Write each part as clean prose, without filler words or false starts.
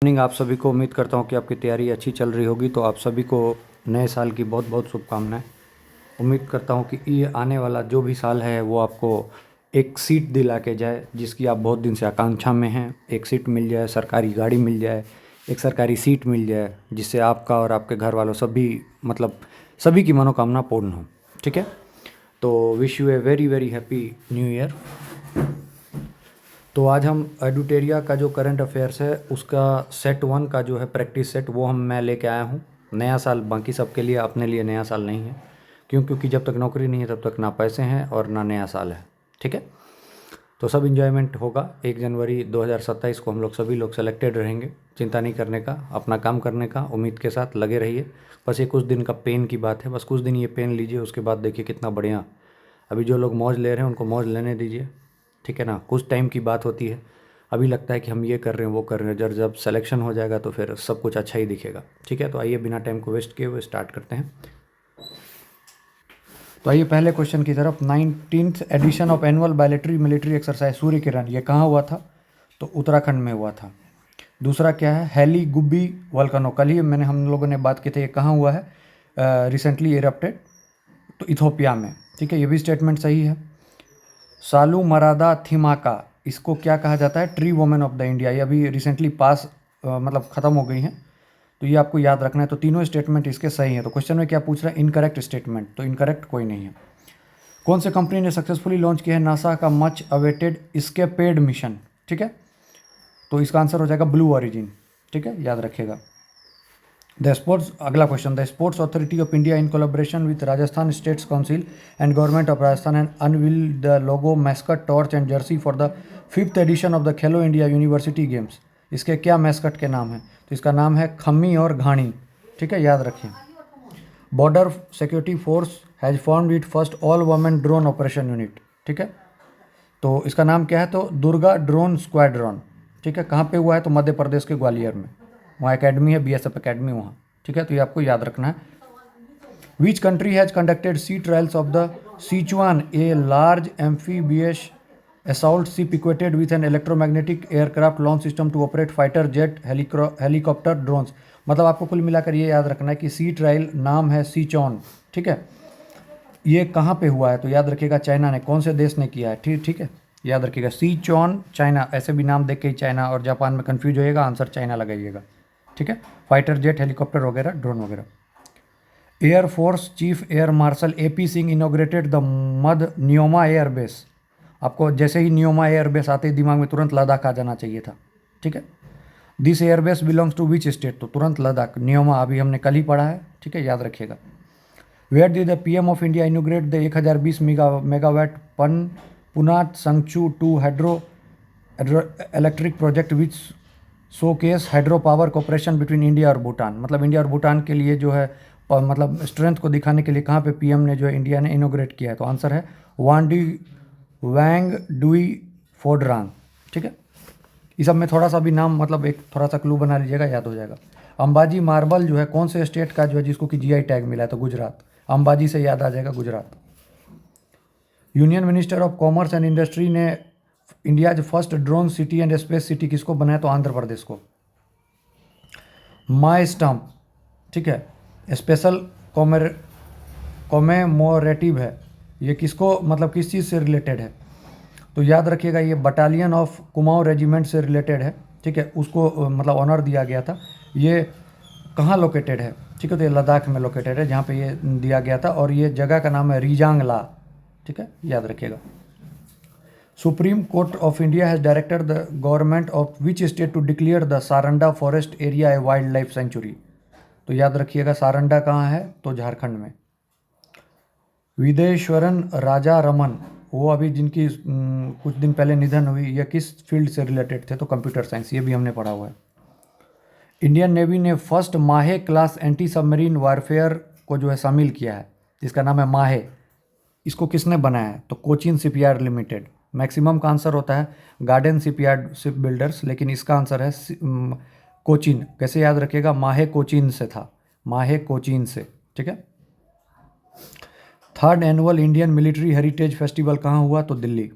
Morning आप सभी को। उम्मीद करता हूँ कि आपकी तैयारी अच्छी चल रही होगी। तो आप सभी को नए साल की बहुत बहुत शुभकामनाएं। उम्मीद करता हूँ कि ये आने वाला जो भी साल है वो आपको एक सीट दिला के जाए जिसकी आप बहुत दिन से आकांक्षा में हैं। एक सीट मिल जाए, सरकारी गाड़ी मिल जाए, एक सरकारी सीट मिल जाए जिससे आपका और आपके घर वालों सभी की मनोकामना पूर्ण हो। ठीक है, तो wish U a very very happy new year. तो आज हम एडुटेरिया का जो करंट अफेयर्स है उसका सेट 1 का जो है प्रैक्टिस सेट वो मैं लेके आया हूँ। नया साल बाकी सबके लिए, अपने लिए नया साल नहीं है। क्योंकि जब तक नौकरी नहीं है तब तक ना पैसे हैं और ना नया साल है। ठीक है, तो सब इन्जॉयमेंट होगा। 1 जनवरी 2027 को हम लोग सभी लोग सेलेक्टेड रहेंगे। चिंता नहीं करने का, अपना काम करने का, उम्मीद के साथ लगे रहिए। बस ये कुछ दिन का पेन की बात है, बस कुछ दिन ये पेन लीजिए, उसके बाद देखिए कितना बढ़िया। अभी जो लोग मौज ले रहे हैं उनको मौज लेने दीजिए। ठीक है ना, कुछ टाइम की बात होती है। अभी लगता है कि हम ये कर रहे हैं वो कर रहे हैं, जब सिलेक्शन हो जाएगा तो फिर सब कुछ अच्छा ही दिखेगा। ठीक है, तो आइए बिना टाइम को वेस्ट किए हुए स्टार्ट करते हैं। तो आइए पहले क्वेश्चन की तरफ। 19th edition of annual bilateral military exercise Surya Kiran, ये कहाँ हुआ था? तो उत्तराखंड में हुआ था। दूसरा क्या है? हेली गुब्बी वल्कनो, कल ही हम लोगों ने बात की थी, ये कहाँ हुआ है? रिसेंटली इरप्टेड, तो इथोपिया में। ठीक है, ये भी स्टेटमेंट सही है। सालू मरादा थिमाका, इसको क्या कहा जाता है? Tree women of the India. ये अभी रिसेंटली ख़त्म हो गई हैं, तो ये आपको याद रखना है। तो तीनों स्टेटमेंट इसके सही हैं। तो क्वेश्चन में क्या पूछ रहा है? इनकरेक्ट स्टेटमेंट, तो इनकरेक्ट कोई नहीं है। कौन से कंपनी ने सक्सेसफुली लॉन्च किया है नासा का मच अवेटेड स्केपेड मिशन? ठीक है, तो इसका आंसर हो जाएगा ब्लू ओरिजिन। ठीक है, याद रखिएगा। अगला question, the sports authority of India in collaboration with Rajasthan states council and government of Rajasthan and unveiled the logo, mascot, torch and jersey for the 5th edition of the Khelo India university games. इसके क्या mascot के नाम है? तो इसका नाम है खम्मी और घाणी। ठीक है, याद रखें। Border security force has formed it first all women drone operation unit. ठीक है, तो इसका नाम क्या है? तो दुर्गा ड्रोन स्क्वाड्रॉन। ठीक है, कहाँ पे हुआ है? तो मध्य प्रदेश के ग्वालियर में, वहाँ एकेडमी है, बीएसएफ एकेडमी वहाँ। ठीक है, तो ये आपको याद रखना है। Which country has conducted sea trials of the Sichuan, a large amphibious assault ship equipped with an electromagnetic aircraft launch system to operate fighter jet, helicopter, drones। मतलब आपको कुल मिलाकर ये याद रखना है कि सी ट्रायल नाम है सीचॉन। ठीक है, ये कहाँ पे हुआ है? तो याद रखिएगा चाइना ने। कौन से देश ने किया है? ठीक है, याद रखिएगा सीचॉन चाइना। ऐसे भी नाम देख के ही चाइना और जापान में कंफ्यूज होइएगा, आंसर चाइना लगाइएगा। ठीक है, फाइटर जेट, हेलीकॉप्टर वगैरह, ड्रोन वगैरह। Air force chief air marshal AP Singh inaugurated the मद न्योमा एयर बेस। आपको जैसे ही न्योमा एयरबेस आते ही दिमाग में तुरंत लद्दाख आ जाना चाहिए था। ठीक है, this airbase belongs to which state? तो तुरंत लद्दाख, न्योमा अभी हमने कल ही पढ़ा है। ठीक है, याद रखिएगा। Where did the PM of India inaugurate the 1020 megawatt पन Punatsangchhu 2 hydro electric project which showcases hydro power cooperation between India और भूटान। मतलब इंडिया और भूटान के लिए जो है मतलब स्ट्रेंथ को दिखाने के लिए कहाँ पे PM ने जो है इंडिया ने इनोग्रेट किया है? तो आंसर है वांडी वैंग डुई फोड्रांग। ठीक है, इस सब में थोड़ा सा भी नाम मतलब एक थोड़ा सा क्लू बना लीजिएगा, याद हो जाएगा। अंबाजी मार्बल जो है कौन से स्टेट का जो है जिसको कि GI टैग मिला है? तो गुजरात। अंबाजी से याद आ जाएगा Gujarat. Union minister of commerce and industry ने India first drone city and space city किसको बनाया? तो आंध्र प्रदेश को। माई स्टम्प, ठीक है, स्पेशल कॉमेमोरेटिव है। ये किसको मतलब किस चीज़ से रिलेटेड है? तो याद रखिएगा ये बटालियन ऑफ कुमाऊं रेजिमेंट से रिलेटेड है। ठीक है, उसको मतलब ऑनर दिया गया था। ये कहाँ लोकेटेड है? ठीक है, तो ये लद्दाख में लोकेटेड है जहाँ पे ये दिया गया था, और ये जगह का नाम है रीजांगला। ठीक है, याद रखिएगा। Supreme court of India has directed the government of which state to declare the Saranda forest area a wildlife sanctuary. तो याद रखिएगा सारंडा कहाँ है? तो झारखंड में। विदेश्वरन राजा रमन, वो अभी जिनकी कुछ दिन पहले निधन हुई, यह किस फील्ड से रिलेटेड थे? तो कंप्यूटर साइंस, ये भी हमने पढ़ा हुआ है। इंडियन नेवी ने फर्स्ट माहे क्लास एंटी सबमरीन वारफेयर को जो है शामिल किया है, जिसका नाम है माहे। इसको किसने बनाया है? तो कोचिन शिपयार्ड लिमिटेड। मैक्सिमम का आंसर होता है गार्डन शिपयार्ड शिप बिल्डर्स, लेकिन इसका आंसर है कोचिन। कैसे याद रखिएगा? माहे कोचिन से था, माहे कोचिन से। ठीक है, 3rd annual Indian military heritage festival कहाँ हुआ? तो दिल्ली।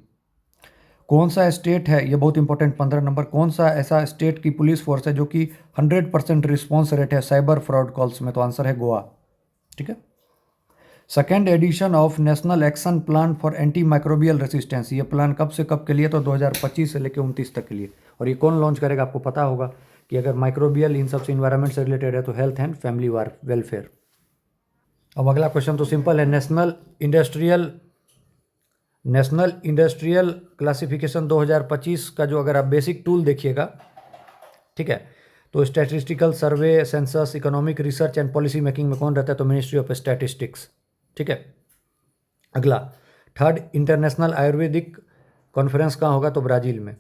कौन सा स्टेट है, ये बहुत इंपॉर्टेंट 15 नंबर, कौन सा ऐसा स्टेट की पुलिस फोर्स है जो कि 100% रिस्पॉन्स रेट है साइबर फ्रॉड कॉल्स में? तो आंसर है गोवा। ठीक है। Second edition of national action plan for anti microbial resistance, ये प्लान कब से कब के लिए? तो 2025 से लेकर 29 तक के लिए। और ये कौन लॉन्च करेगा? आपको पता होगा कि अगर माइक्रोबियल इन सबसे इन्वायरमेंट से रिलेटेड है तो हेल्थ एंड फैमिली वेलफेयर। अब अगला क्वेश्चन तो सिंपल है, नेशनल इंडस्ट्रियल क्लासिफिकेशन 2025 का जो अगर आप बेसिक टूल देखिएगा, ठीक है, तो statistical survey, census, economic research and policy making में कौन रहता है? तो मिनिस्ट्री ऑफ स्टैटिस्टिक्स। ठीक है। अगला, थर्ड इंटरनेशनल आयुर्वेदिक कॉन्फ्रेंस कहाँ होगा? तो ब्राज़ील में।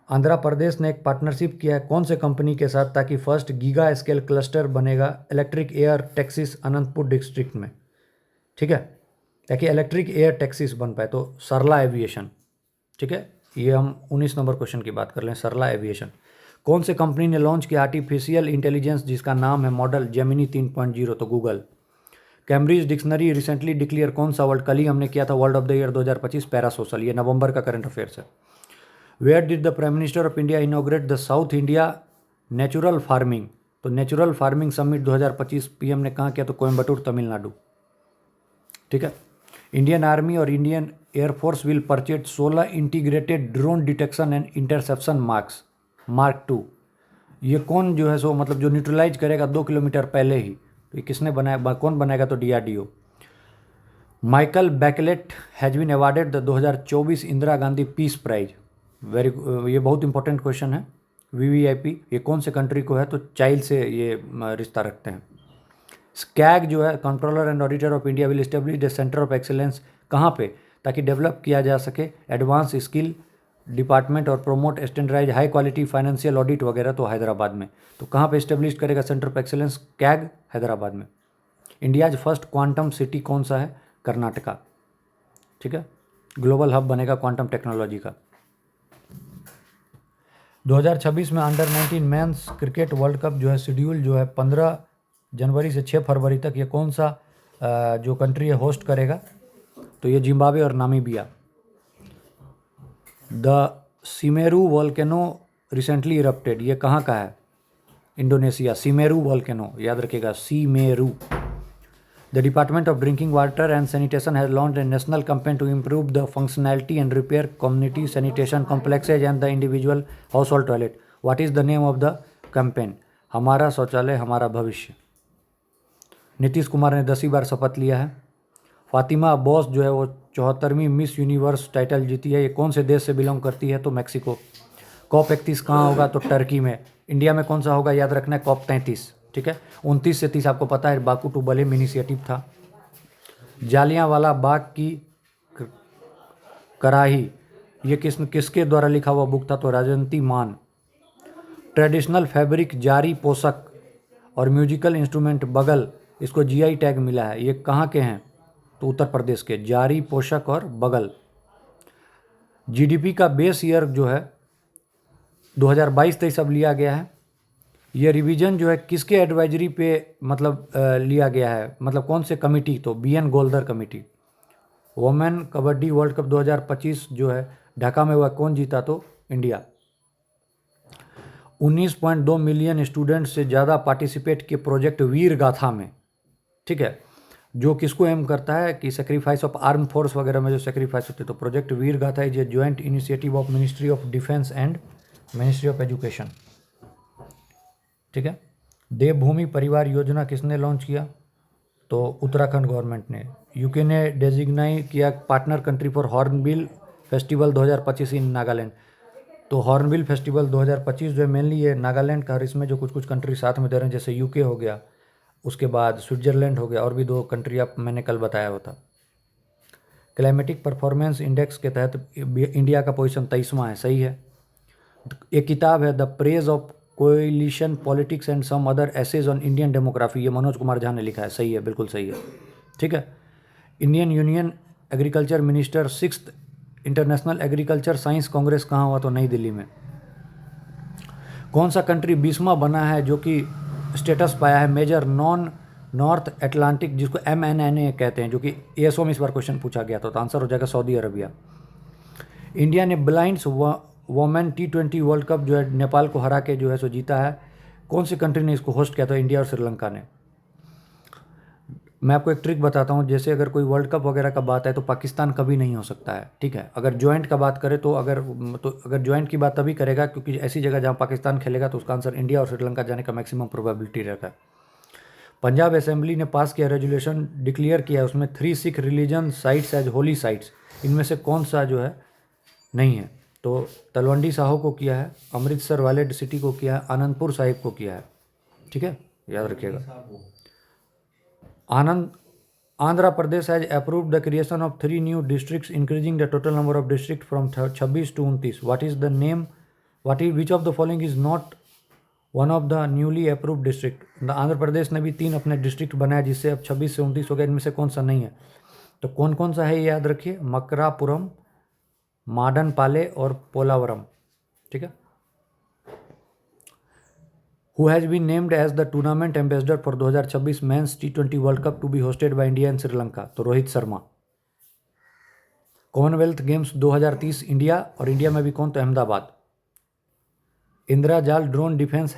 आंध्र प्रदेश ने एक पार्टनरशिप किया है कौन से कंपनी के साथ ताकि फर्स्ट गीगा स्केल क्लस्टर बनेगा electric air taxis Anantapur district में? ठीक है, ताकि इलेक्ट्रिक एयर टैक्सीज बन पाए। तो सरला एविएशन। ठीक है, ये हम 19 नंबर क्वेश्चन की बात कर लें, सरला एविएशन। कौन से कंपनी ने लॉन्च किया आर्टिफिशियल इंटेलिजेंस जिसका नाम है मॉडल जेमिनी 3.0? तो Google. Cambridge dictionary recently declare कौन सा वर्ड? कल ही हमने किया था world of the year 2025 parasocial, ये नवंबर का करंट अफेयर्स है। Where did the prime minister of India inaugurate the south India natural farming? तो नेचुरल फार्मिंग समिट 2025 पीएम ने कहाँ किया? तो कोयम्बटूर, तमिलनाडु। ठीक है। इंडियन आर्मी और Indian air force will purchase 16 integrated drone detection and interception mark 2। ये कौन जो है सो मतलब जो न्यूट्रलाइज करेगा 2 किलोमीटर पहले ही? तो ये किसने बनाया, कौन बनाएगा? तो DRDO. Michael Bachelet has been awarded the 2024 Indira Gandhi peace prize. ये बहुत इंपॉर्टेंट क्वेश्चन है। वीवीआईपी ये कौन से कंट्री को है? तो चाइल्ड से ये रिश्ता रखते हैं। स्कैग जो है controller and auditor of India will establish the centre of excellence कहाँ पे? ताकि डेवलप किया जा सके एडवांस स्किल डिपार्टमेंट और promote standardise high quality financial audit वगैरह। तो हैदराबाद में। तो कहाँ पे एस्टेब्लिश करेगा centre of excellence? CAG, Hyderabad में। इंडियाज फर्स्ट क्वांटम सिटी कौन सा है? कर्नाटका। ठीक है, ग्लोबल हब बनेगा क्वांटम टेक्नोलॉजी का। 2026 में under 19 men's cricket world cup जो है शेड्यूल जो है 15 जनवरी से 6 फरवरी तक, ये कौन सा जो कंट्री है होस्ट करेगा? तो ये जिम्बाब्वे और Namibia. The Semeru volcano recently erupted, ये कहाँ का है? इंडोनेशिया। सीमेरू वोल्केनो याद रखिएगा, Semeru. The department of drinking water and sanitation has launched a national campaign to improve the functionality and repair community sanitation complexes and the individual household toilet. What is the name of the campaign? हमारा शौचालय हमारा भविष्य। नीतीश कुमार ने 10वीं बार शपथ लिया है। फातिमा बोस जो है वो 74वीं मिस यूनिवर्स टाइटल जीती है। ये कौन से देश से बिलोंग करती है? तो मैक्सिको। COP 31 कहाँ होगा? तो टर्की में। इंडिया में कौन सा होगा? याद रखना है COP 33। ठीक है, 29 से 30 आपको पता है बाकू टू बलेम इनिशिएटिव था। जालियांवाला बाग की कराही, ये किसके द्वारा लिखा हुआ बुक था? तो राजंती मान। ट्रेडिशनल फैब्रिक जारी पोशाक और म्यूजिकल इंस्ट्रूमेंट बगल, इसको जीआई टैग मिला है। ये कहाँ के हैं? तो उत्तर प्रदेश के। जारी पोशाक और बगल। जीडीपी का बेस ईयर जो है 2022-23 अब लिया गया है। ये रिवीजन जो है किसके एडवाइजरी पे मतलब लिया गया है? मतलब कौन से कमेटी? तो B N Goldar committee. Women kabaddi world cup 2025 जो है ढाका में हुआ, कौन जीता? तो इंडिया। 19.2 मिलियन स्टूडेंट से ज़्यादा पार्टिसिपेट किए प्रोजेक्ट वीर गाथा में। ठीक है, जो किसको एम करता है कि सेक्रीफाइस ऑफ आर्म फोर्स वगैरह में जो सेक्रीफाइस होते हैं। तो प्रोजेक्ट वीर गाथा is a joint initiative of ministry of defence and ministry of education. ठीक है। देवभूमि परिवार योजना किसने लॉन्च किया? तो उत्तराखंड गवर्नमेंट ने। यूके ने डेजिग्नाई किया partner country for hornbill festival 2025 इन नागालैंड। तो हॉर्नबिल फेस्टिवल 2025 जो है मेनली ये नागालैंड का, और इसमें जो कुछ कंट्री साथ में दे रहे हैं जैसे यूके हो गया, उसके बाद स्विट्जरलैंड हो गया, और भी 2 कंट्री आप मैंने कल बताया हुआ था। क्लाइमेटिक परफॉर्मेंस इंडेक्स के तहत इंडिया का पोजीशन 23वां है। सही है। एक किताब है the praise of coalition politics and some other essays on Indian demography, ये मनोज कुमार झा ने लिखा है। सही है, बिल्कुल सही है। ठीक है। Indian union agriculture minister 6th international agriculture science Congress कहाँ हुआ? तो नई दिल्ली में। कौन सा कंट्री 20वां बना है जो कि स्टेटस पाया है मेजर नॉन नॉर्थ अटलांटिक, जिसको MNNA कहते हैं, जो कि ASO में इस बार क्वेश्चन पूछा गया था। तो आंसर हो जाएगा सऊदी अरबिया। इंडिया ने blinds women T20 world cup जो है नेपाल को हरा के जो है सो जीता है। कौन सी कंट्री ने इसको होस्ट किया था? इंडिया और श्रीलंका ने। मैं आपको एक ट्रिक बताता हूँ, जैसे अगर कोई वर्ल्ड कप वगैरह का बात है तो पाकिस्तान कभी नहीं हो सकता है, ठीक है। अगर जॉइंट का बात करें तो अगर जॉइंट की बात तभी करेगा क्योंकि ऐसी जगह जहाँ पाकिस्तान खेलेगा तो उसका आंसर इंडिया और श्रीलंका जाने का मैक्सिमम प्रोबेबिलिटी रहता है। पंजाब असेंबली ने पास किया रेजोल्यूशन, डिक्लेयर किया उसमें 3 Sikh religion sites as holy sites. इनमें से कौन सा जो है नहीं है? तो तलवंडी साहो को किया है, अमृतसर वाले सिटी को किया है, आनंदपुर साहिब को किया है, ठीक है, याद रखिएगा। Andhra Pradesh has approved the creation of 3 new districts increasing the total number of district from 26 to 29। What is the name, which of the following is not one of the newly approved district? Andhra Pradesh ने भी 3 अपने district बनाया जिससे अब 26 से 29 हो गया। इनमें से कौन सा नहीं है? तो कौन कौन सा है ये याद रखिए, मकरापुरम, माडनपाले और पोलावरम, ठीक है। Who has been named as the tournament ambassador for 2026 Men's T20 World Cup to be hosted by India and Sri Lanka? तो Rohit Sharma. Commonwealth Games 2030 India, और इंडिया में भी कौन? तो Ahmedabad. Indrajaal drone defence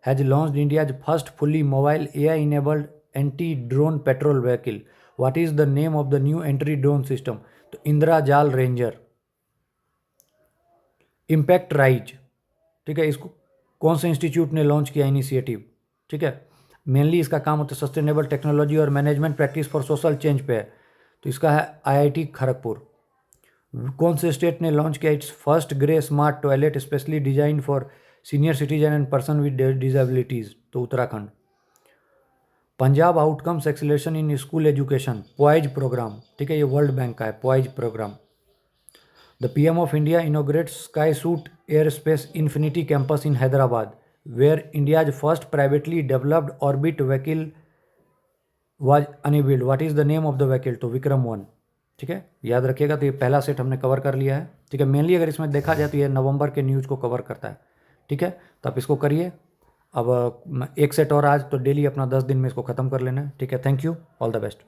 has launched India's first fully mobile AI enabled anti drone patrol vehicle. What is the name of the new entry drone system? तो Indrajaal ranger. Impact rise, ठीक है, इसको कौन से इंस्टीट्यूट ने लॉन्च किया इनिशिएटिव, ठीक है। मेनली इसका काम होता है सस्टेनेबल टेक्नोलॉजी और management practice for social change पे है, तो इसका है IIT खड़गपुर। कौन से स्टेट ने लॉन्च किया its first grey smart toilet specially design for senior citizen and person with disabilities? तो Uttarakhand. Punjab outcomes acceleration in school education poise programme, ठीक है, ये वर्ल्ड बैंक का है poise programme. The PM of India inaugurates SkySuit Airspace Infinity Campus in Hyderabad, where India's first privately developed orbit vehicle was unveiled. What is the name of the vehicle? तो विक्रम 1, ठीक है, याद रखिएगा। तो ये पहला सेट हमने कवर कर लिया है, ठीक है। मेनली अगर इसमें देखा जाए तो ये नवंबर के न्यूज़ को कवर करता है, ठीक है। तो आप इसको करिए। अब एक सेट और आज, तो डेली अपना 10 दिन में इसको ख़त्म कर लेना है, ठीक है। Thank you, all the best.